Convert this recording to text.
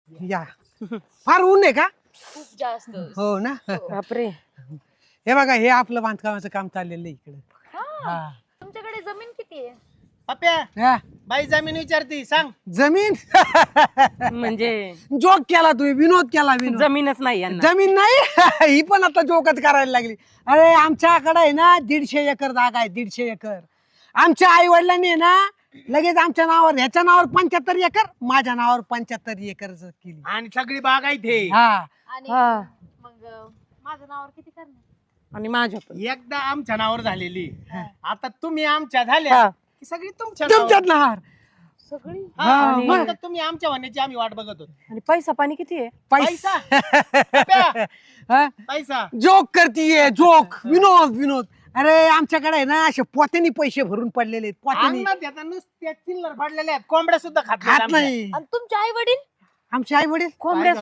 या फार ऊन आहे का? खूप जास्त. हो ना. बापरे. हे बघा हे आपलं बांधकामाचं काम चाललेलं आहे इकडे. हा. तुमच्याकडे जमीन किती आहे? पप्प्या हा, बाई जमीन विचारती सांग. जमीन म्हणजे जोक केला तुम्ही, विनोद केला विनोद. जमीनच नाही यांना. जमीन नाही ही पण आता जोकच करायला लागली. अरे आमच्याकडे आहे ना 150 एकर जागा आहे, 150 एकर. आमच्या आई वडिलांनी आहे ना लगेच आमच्या नावावर, ह्याच्या नावावर 75 एकर, माझ्या नावावर 75 एकर केली. आणि सगळी बाग आहे ते. हा आणि हा. मग माझं नावावर किती करणार? आणि माझ्या पण. एकदा आमच्या नावावर झालेली, आता तुम्ही आमच्या झाल्या हा. की सगळी तुमच्या तुमच्यात नावावर. नावावर सगळी? हा, आणि- फक्त तुम्ही आमच्या होण्याची आम्ही वाट बघत होतो. आणि पैसा पाणी किती आहे? पैसा पप्प्या, हा? पैसा जोक करतीये जोक, विनोद विनोद. अरे आमच्याकडे आहे ना असे पोत्यानी पैसे भरून पडलेले आहेत, पोत्यानी. अंगणात येता नुसत्या चिल्लर पडलेल्या आहेत, कोंबड्या सुद्धा खात खात आमच्या. नाही. आणि तुमचे आई वडील? आमचे आई वडील कोंबड्या